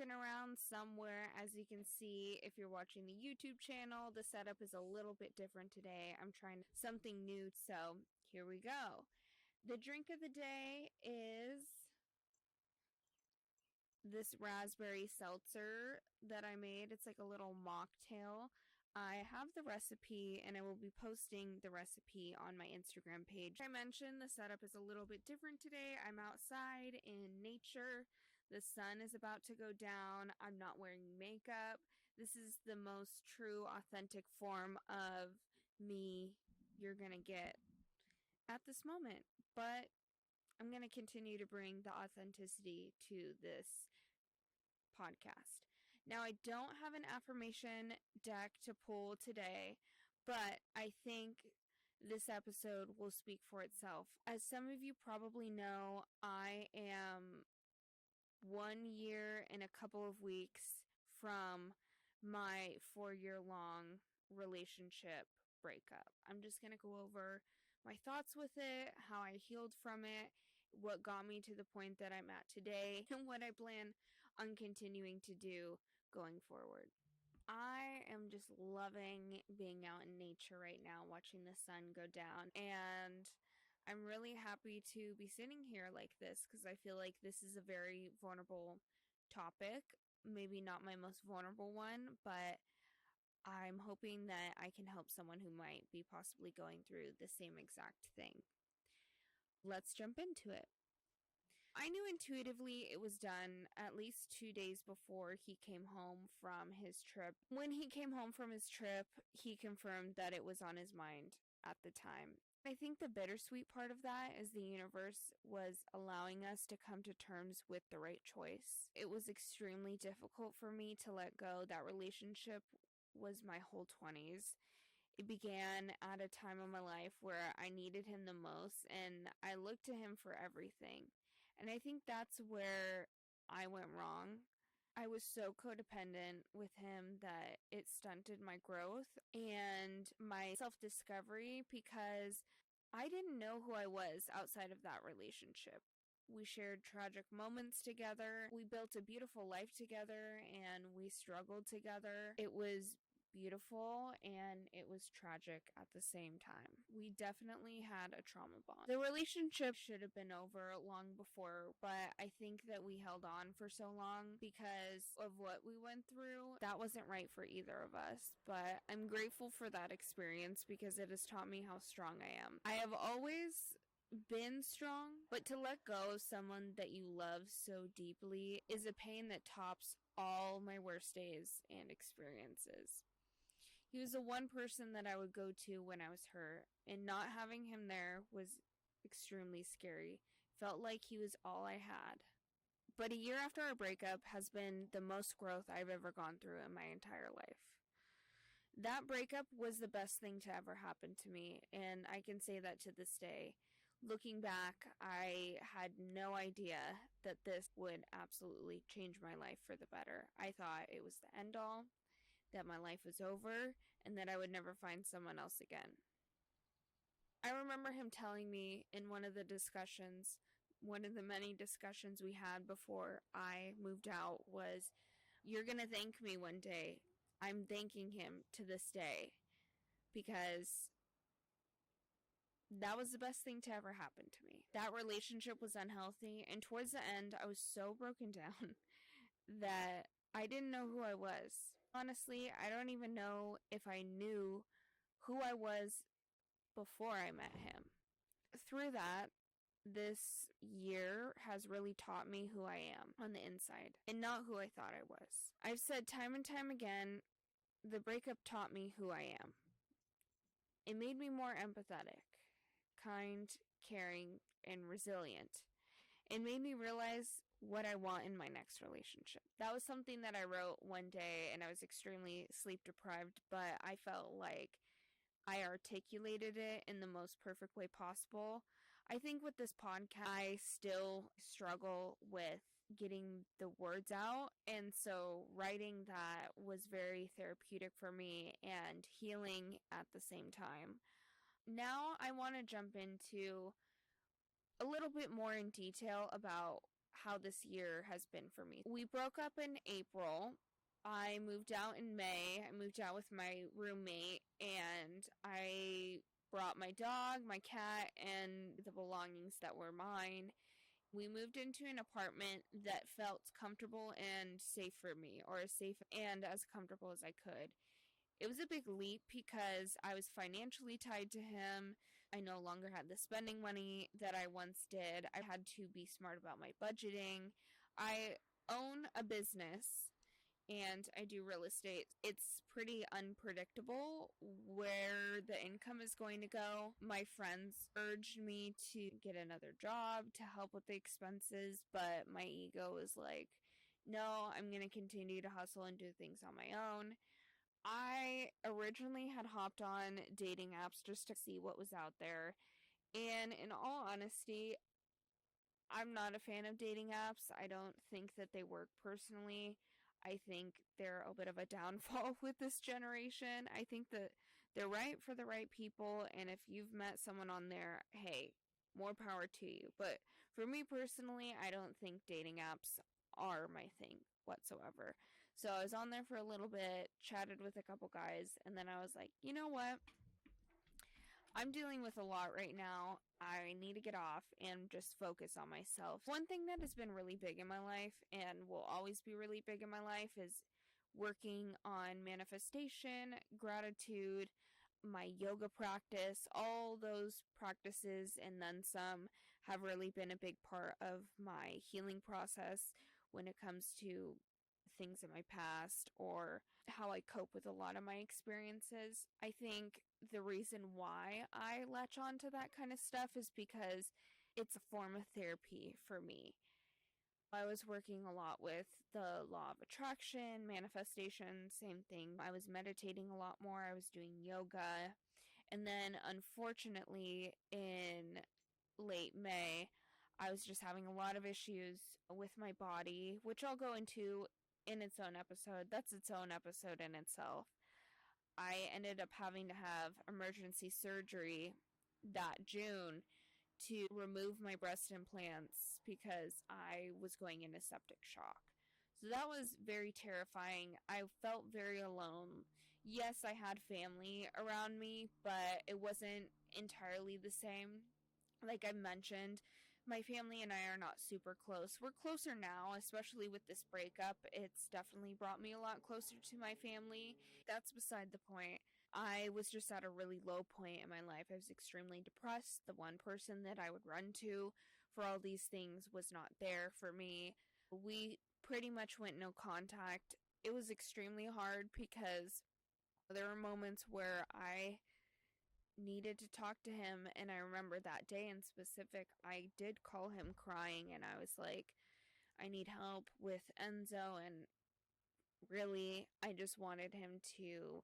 looking around somewhere. As you can see, if you're watching the YouTube channel, the setup is a little bit different today. I'm trying something new, so here we go. The drink of the day is this raspberry seltzer that I made. It's like a little mocktail. I have the recipe and I will be posting the recipe on my Instagram page. I mentioned the setup is a little bit different today. I'm outside in nature. The sun is about to go down. I'm not wearing makeup. This is the most true, authentic form of me you're going to get at this moment. But I'm going to continue to bring the authenticity to this podcast. Now, I don't have an affirmation deck to pull today, but I think this episode will speak for itself. As some of you probably know, I am 1 year and a couple of weeks from my 4-year-long relationship breakup. I'm just going to go over my thoughts with it, how I healed from it, what got me to the point that I'm at today, and what I plan on continuing to do going forward. I am just loving being out in nature right now, watching the sun go down, and I'm really happy to be sitting here like this because I feel like this is a very vulnerable topic. Maybe not my most vulnerable one, but I'm hoping that I can help someone who might be possibly going through the same exact thing. Let's jump into it. I knew intuitively it was done at least 2 days before he came home from his trip. When he came home from his trip, he confirmed that it was on his mind at the time. I think the bittersweet part of that is the universe was allowing us to come to terms with the right choice. It was extremely difficult for me to let go. That relationship was my whole 20s. It began at a time of my life where I needed him the most, and I looked to him for everything. And I think that's where I went wrong. I was so codependent with him that it stunted my growth and my self-discovery because I didn't know who I was outside of that relationship. We shared tragic moments together. We built a beautiful life together and we struggled together. It was beautiful and it was tragic at the same time. We definitely had a trauma bond. The relationship should have been over long before, but I think that we held on for so long because of what we went through. That wasn't right for either of us, but I'm grateful for that experience because it has taught me how strong I am. I have always been strong, but to let go of someone that you love so deeply is a pain that tops all my worst days and experiences. He was the one person that I would go to when I was hurt, and not having him there was extremely scary. Felt like he was all I had. But a year after our breakup has been the most growth I've ever gone through in my entire life. That breakup was the best thing to ever happen to me, and I can say that to this day. Looking back, I had no idea that this would absolutely change my life for the better. I thought it was the end all, that my life was over, and that I would never find someone else again. I remember him telling me in one of the many discussions we had before I moved out was, "You're going to thank me one day." I'm thanking him to this day because that was the best thing to ever happen to me. That relationship was unhealthy, and towards the end, I was so broken down that I didn't know who I was. Honestly, I don't even know if I knew who I was before I met him. Through that, this year has really taught me who I am on the inside and not who I thought I was. I've said time and time again, the breakup taught me who I am. It made me more empathetic, kind, caring, and resilient. It made me realize what I want in my next relationship. That was something that I wrote one day, and I was extremely sleep deprived, but I felt like I articulated it in the most perfect way possible. I think with this podcast, I still struggle with getting the words out, and so writing that was very therapeutic for me and healing at the same time. Now I want to jump into a little bit more in detail about how this year has been for me. We broke up in April. I moved out in May. I moved out with my roommate, and I brought my dog, my cat, and the belongings that were mine. We moved into an apartment that felt comfortable and safe for me, or as safe and as comfortable as I could. It was a big leap because I was financially tied to him. I no longer had the spending money that I once did. I had to be smart about my budgeting. I own a business and I do real estate. It's pretty unpredictable where the income is going to go. My friends urged me to get another job to help with the expenses, but my ego was like, no, I'm going to continue to hustle and do things on my own. I originally had hopped on dating apps just to see what was out there. And in all honesty, I'm not a fan of dating apps. I don't think that they work personally. I think they're a bit of a downfall with this generation. I think that they're right for the right people. And if you've met someone on there, hey, more power to you. But for me personally, I don't think dating apps are my thing whatsoever. So I was on there for a little bit, chatted with a couple guys, and then I was like, you know what? I'm dealing with a lot right now. I need to get off and just focus on myself. One thing that has been really big in my life and will always be really big in my life is working on manifestation, gratitude, my yoga practice. All those practices and then some have really been a big part of my healing process when it comes to things in my past or how I cope with a lot of my experiences. I think the reason why I latch on to that kind of stuff is because it's a form of therapy for me. I was working a lot with the law of attraction, manifestation, same thing. I was meditating a lot more. I was doing yoga. And then unfortunately in late May, I was just having a lot of issues with my body, which I'll go into in its own episode. That's its own episode in itself. I ended up having to have emergency surgery that June to remove my breast implants because I was going into septic shock. So that was very terrifying. I felt very alone. Yes, I had family around me, but it wasn't entirely the same. Like I mentioned, my family and I are not super close. We're closer now, especially with this breakup. It's definitely brought me a lot closer to my family. That's beside the point. I was just at a really low point in my life. I was extremely depressed. The one person that I would run to for all these things was not there for me. We pretty much went no contact. It was extremely hard because there were moments where I needed to talk to him, and I remember that day in specific, I did call him crying, and I was like, I need help with Enzo, and really, I just wanted him to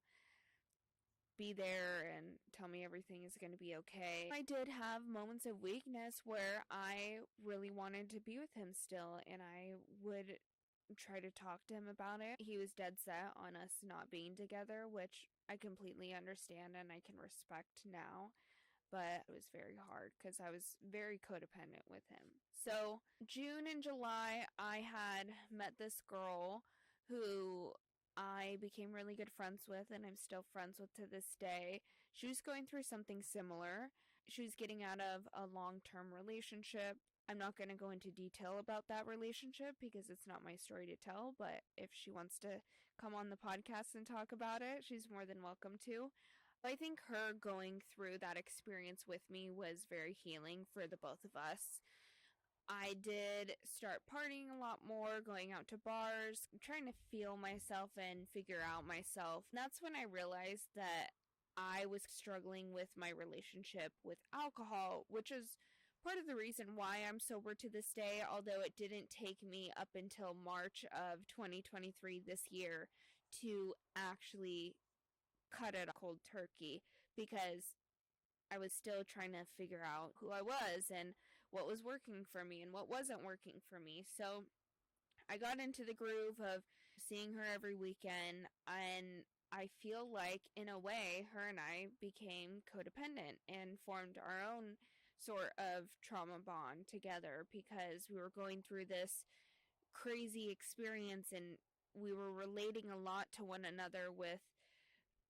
be there and tell me everything is going to be okay. I did have moments of weakness where I really wanted to be with him still, and I would try to talk to him about it. He was dead set on us not being together, which I completely understand and I can respect now. But it was very hard because I was very codependent with him. So June and July, I had met this girl who I became really good friends with, and I'm still friends with to this day. She was going through something similar. She was getting out of a long-term relationship. I'm not going to go into detail about that relationship because it's not my story to tell, but if she wants to come on the podcast and talk about it, she's more than welcome to. I think her going through that experience with me was very healing for the both of us. I did start partying a lot more, going out to bars, trying to feel myself and figure out myself. And that's when I realized that I was struggling with my relationship with alcohol, which is part of the reason why I'm sober to this day, although it didn't take me up until March of 2023 this year to actually cut it cold turkey because I was still trying to figure out who I was and what was working for me and what wasn't working for me. So I got into the groove of seeing her every weekend, and I feel like in a way her and I became codependent and formed our own sort of trauma bond together because we were going through this crazy experience and we were relating a lot to one another with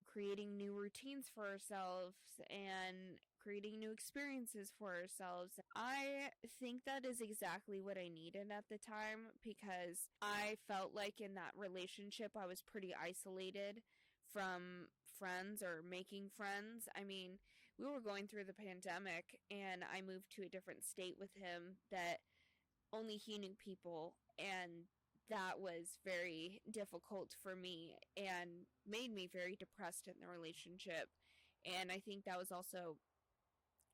creating new routines for ourselves and creating new experiences for ourselves. I think that is exactly what I needed at the time because I felt like in that relationship I was pretty isolated from friends or making friends. I mean, we were going through the pandemic and I moved to a different state with him that only he knew people, and that was very difficult for me and made me very depressed in the relationship. And I think that was also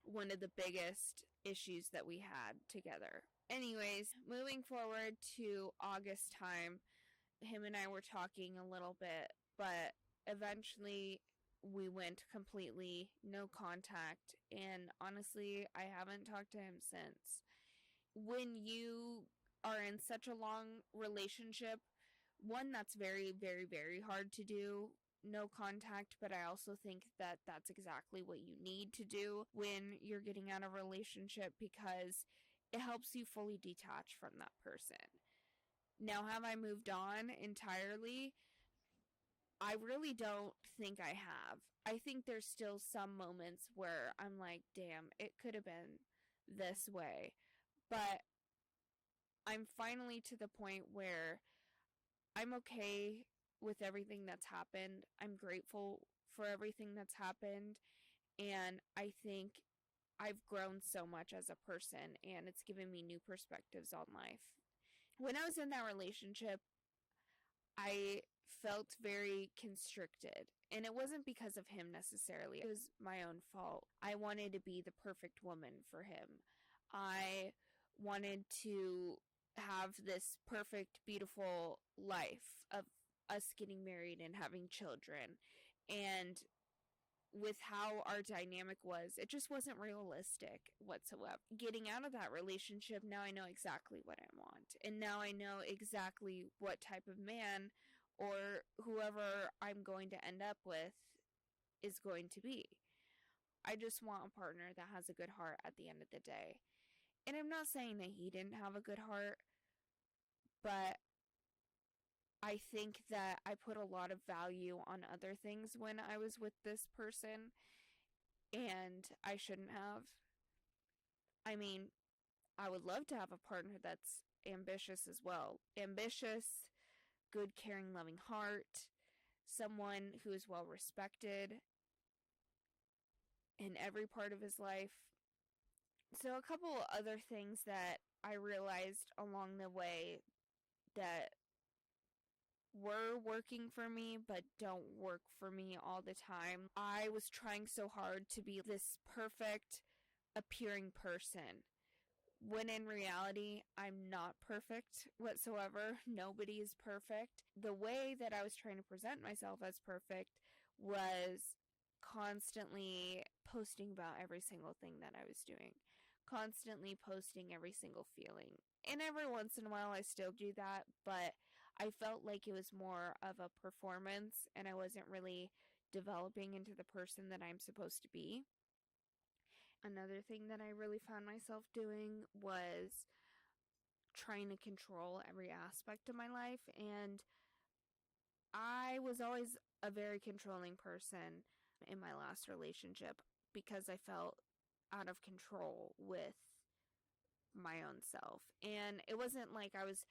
one of the biggest issues that we had together. Anyways, moving forward to August time, him and I were talking a little bit, but eventually we went completely no contact, and honestly, I haven't talked to him since. When you are in such a long relationship, one, that's very, very, very hard to do, no contact, but I also think that that's exactly what you need to do when you're getting out of a relationship because it helps you fully detach from that person. Now, have I moved on entirely? I really don't think I have. I think there's still some moments where I'm like, damn, it could have been this way. But I'm finally to the point where I'm okay with everything that's happened. I'm grateful for everything that's happened. And I think I've grown so much as a person, and it's given me new perspectives on life. When I was in that relationship, I felt very constricted. And it wasn't because of him necessarily. It was my own fault. I wanted to be the perfect woman for him. I wanted to have this perfect, beautiful life of us getting married and having children. And with how our dynamic was, it just wasn't realistic whatsoever. Getting out of that relationship, now I know exactly what I want. And now I know exactly what type of man or whoever I'm going to end up with is going to be. I just want a partner that has a good heart at the end of the day. And I'm not saying that he didn't have a good heart, but I think that I put a lot of value on other things when I was with this person, and I shouldn't have. I mean, I would love to have a partner that's ambitious as well. Ambitious, good, caring, loving heart, someone who is well respected in every part of his life. So, a couple other things that I realized along the way that were working for me but don't work for me all the time. I was trying so hard to be this perfect appearing person, when in reality, I'm not perfect whatsoever. Nobody is perfect. The way that I was trying to present myself as perfect was constantly posting about every single thing that I was doing, constantly posting every single feeling. And every once in a while, I still do that, but I felt like it was more of a performance and I wasn't really developing into the person that I'm supposed to be. Another thing that I really found myself doing was trying to control every aspect of my life, and I was always a very controlling person in my last relationship because I felt out of control with my own self. And it wasn't like I was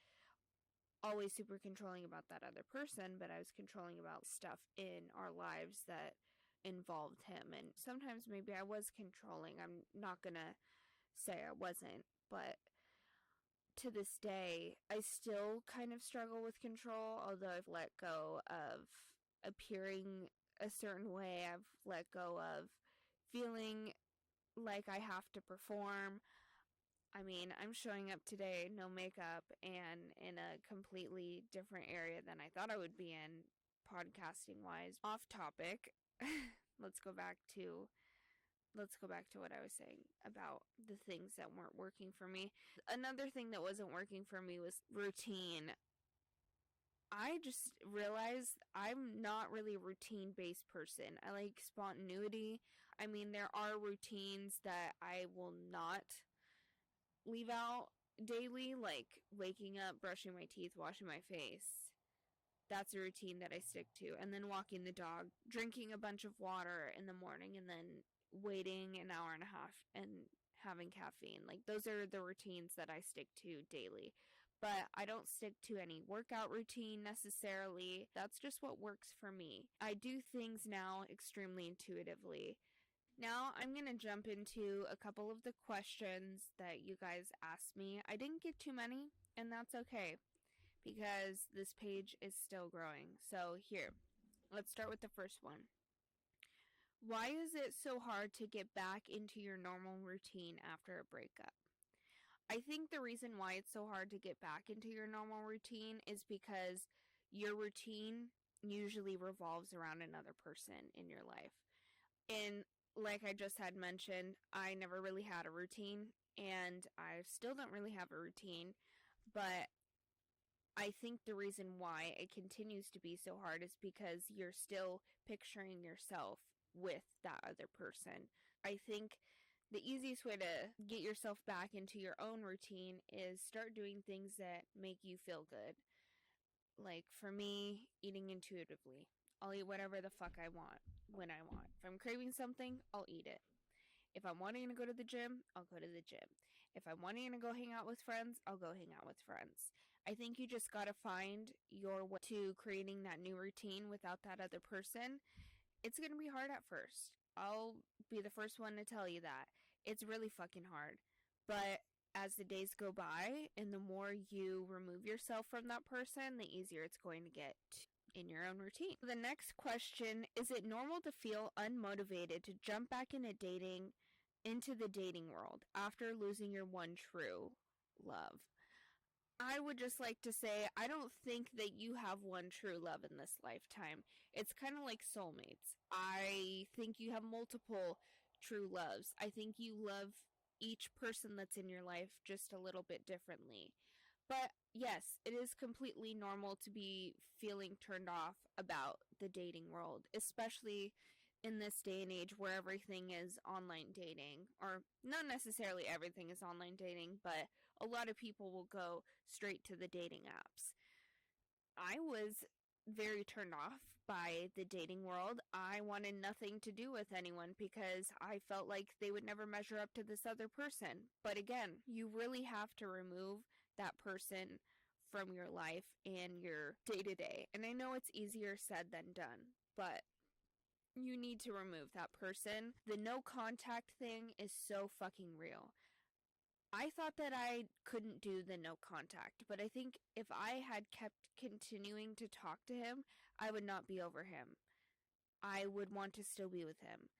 always super controlling about that other person, but I was controlling about stuff in our lives that involved him. And sometimes maybe I was controlling. I'm not gonna say I wasn't, but to this day, I still kind of struggle with control, although I've let go of appearing a certain way. I've let go of feeling like I have to perform. I mean, I'm showing up today, no makeup, and in a completely different area than I thought I would be in, podcasting wise. Off topic. let's go back to what I was saying about the things that weren't working for me. Another thing that wasn't working for me was routine. I just realized I'm not really a routine-based person. I like spontaneity. I mean, there are routines that I will not leave out daily, like waking up, brushing my teeth, washing my face. That's a routine that I stick to. And then walking the dog, drinking a bunch of water in the morning, and then waiting an hour and a half and having caffeine. Like, those are the routines that I stick to daily. But I don't stick to any workout routine necessarily. That's just what works for me. I do things now extremely intuitively. Now I'm going to jump into a couple of the questions that you guys asked me. I didn't get too many, and that's okay, because this page is still growing. So here, let's start with the first one. Why is it so hard to get back into your normal routine after a breakup? I think the reason why it's so hard to get back into your normal routine is because your routine usually revolves around another person in your life. And like I just had mentioned, I never really had a routine, and I still don't really have a routine, but I think the reason why it continues to be so hard is because you're still picturing yourself with that other person. I think the easiest way to get yourself back into your own routine is start doing things that make you feel good. Like for me, eating intuitively. I'll eat whatever the fuck I want when I want. If I'm craving something, I'll eat it. If I'm wanting to go to the gym, I'll go to the gym. If I'm wanting to go hang out with friends, I'll go hang out with friends. I think you just gotta find your way to creating that new routine without that other person. It's gonna be hard at first. I'll be the first one to tell you that. It's really fucking hard. But as the days go by and the more you remove yourself from that person, the easier it's going to get in your own routine. The next question, is it normal to feel unmotivated to jump back into the dating world after losing your one true love? I would just like to say, I don't think that you have one true love in this lifetime. It's kind of like soulmates. I think you have multiple true loves. I think you love each person that's in your life just a little bit differently. But yes, it is completely normal to be feeling turned off about the dating world, especially in this day and age where everything is online dating. Or not necessarily everything is online dating, but a lot of people will go straight to the dating apps. I was very turned off by the dating world. I wanted nothing to do with anyone because I felt like they would never measure up to this other person. But again, you really have to remove that person from your life and your day-to-day. And I know it's easier said than done, but you need to remove that person. The no contact thing is so fucking real. I thought that I couldn't do the no contact, but I think if I had kept continuing to talk to him, I would not be over him. I would want to still be with him.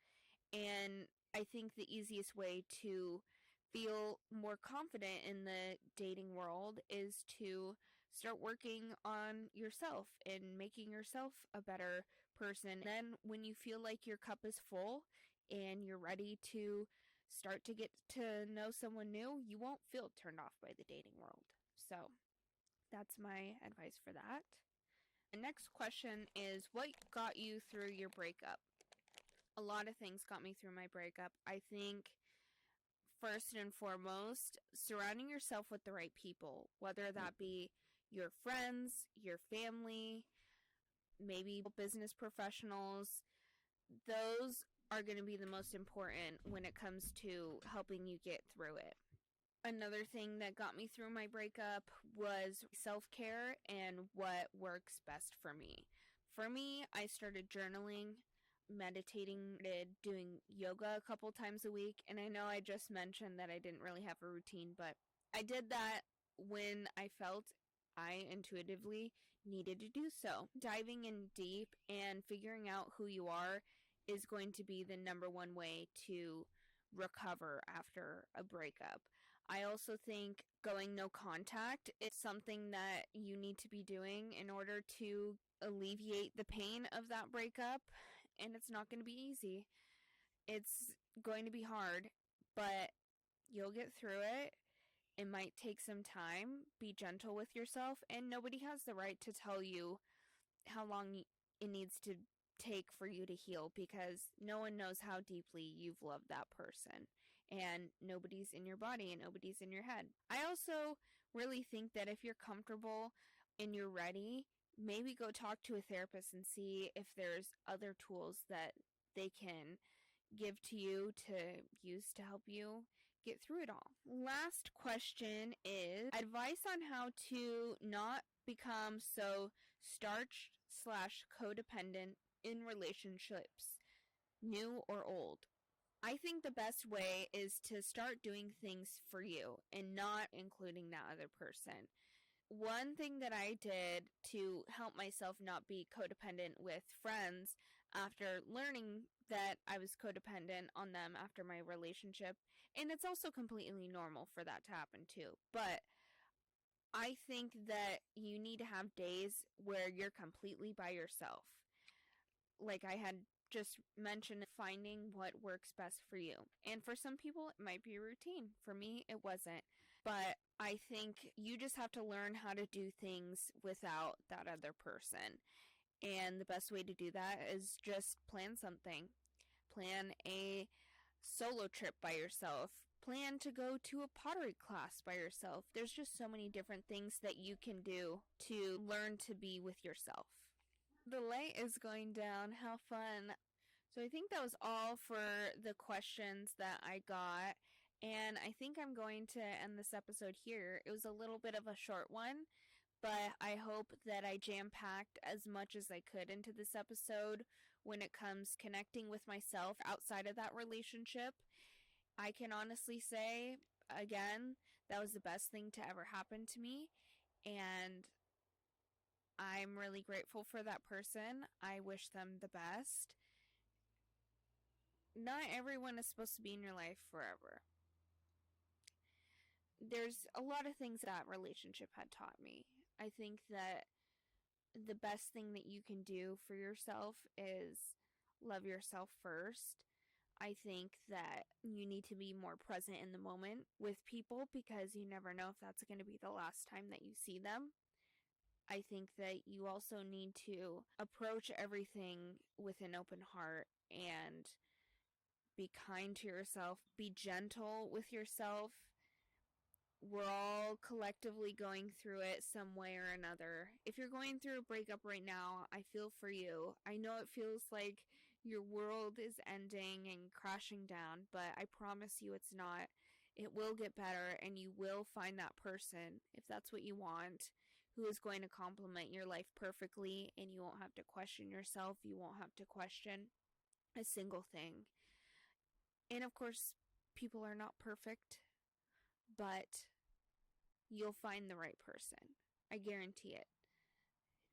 And I think the easiest way to feel more confident in the dating world is to start working on yourself and making yourself a better person. Then when you feel like your cup is full and you're ready to start to get to know someone new, you won't feel turned off by the dating world. So that's my advice for that. The next question is, what got you through your breakup? A lot of things got me through my breakup. I think first and foremost, surrounding yourself with the right people, whether that be your friends, your family, maybe business professionals. Those are going to be the most important when it comes to helping you get through it. Another thing that got me through my breakup was self-care and what works best for me. For me, I started journaling, meditating, doing yoga a couple times a week, and I know I just mentioned that I didn't really have a routine, but I did that when I felt I intuitively needed to do so. Diving in deep and figuring out who you are is going to be the number one way to recover after a breakup. I also think going no contact is something that you need to be doing in order to alleviate the pain of that breakup, and it's not going to be easy. It's going to be hard, but you'll get through it. It might take some time. Be gentle with yourself, and nobody has the right to tell you how long it needs to take for you to heal, because no one knows how deeply you've loved that person, and nobody's in your body and nobody's in your head. I also really think that if you're comfortable and you're ready, maybe go talk to a therapist and see if there's other tools that they can give to you to use to help you get through it all. Last question is advice on how to not become so starch/codependent in relationships, new or old. I think the best way is to start doing things for you and not including that other person. One thing that I did to help myself not be codependent with friends after learning that I was codependent on them after my relationship, and it's also completely normal for that to happen too, but I think that you need to have days where you're completely by yourself. Like I had just mentioned, finding what works best for you. And for some people, it might be a routine. For me, it wasn't. But I think you just have to learn how to do things without that other person. And the best way to do that is just plan something. Plan a solo trip by yourself. Plan to go to a pottery class by yourself. There's just so many different things that you can do to learn to be with yourself. The light is going down. How fun. So I think that was all for the questions that I got. And I think I'm going to end this episode here. It was a little bit of a short one, but I hope that I jam-packed as much as I could into this episode when it comes connecting with myself outside of that relationship. I can honestly say, again, that was the best thing to ever happen to me. And I'm really grateful for that person. I wish them the best. Not everyone is supposed to be in your life forever. There's a lot of things that relationship had taught me. I think that the best thing that you can do for yourself is love yourself first. I think that you need to be more present in the moment with people, because you never know if that's going to be the last time that you see them. I think that you also need to approach everything with an open heart and be kind to yourself, be gentle with yourself. We're all collectively going through it some way or another. If you're going through a breakup right now, I feel for you. I know it feels like your world is ending and crashing down, but I promise you it's not. It will get better, and you will find that person, if that's what you want, who is going to complement your life perfectly, and you won't have to question yourself. You won't have to question a single thing. And of course, people are not perfect, but you'll find the right person. I guarantee it.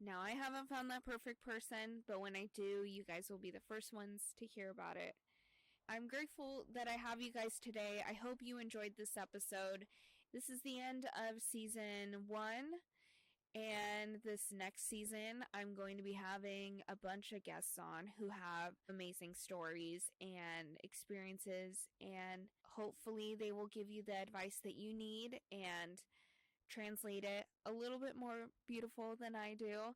Now, I haven't found that perfect person, but when I do, you guys will be the first ones to hear about it. I'm grateful that I have you guys today. I hope you enjoyed this episode. This is the end of season 1. And this next season, I'm going to be having a bunch of guests on who have amazing stories and experiences, and hopefully they will give you the advice that you need and translate it a little bit more beautiful than I do.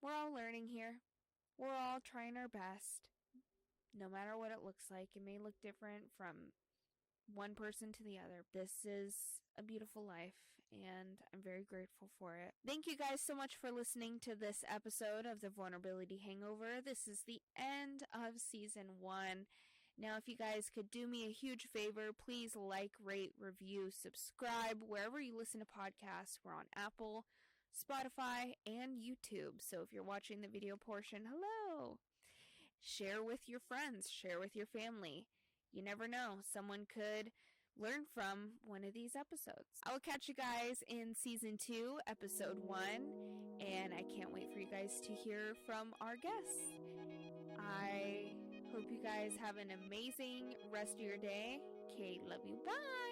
We're all learning here. We're all trying our best. No matter what it looks like, it may look different from one person to the other. This is a beautiful life, and I'm very grateful for it. Thank you guys so much for listening to this episode of the Vulnerability Hangover. This is the end of season 1. Now, if you guys could do me a huge favor, please like, rate, review, subscribe wherever you listen to podcasts. We're on Apple, Spotify, and YouTube. So if you're watching the video portion, hello. Share with your friends, share with your family. You never know, someone could learn from one of these episodes. I'll catch you guys in season 2, episode 1, and I can't wait for you guys to hear from our guests. I hope you guys have an amazing rest of your day. Okay, love you. Bye.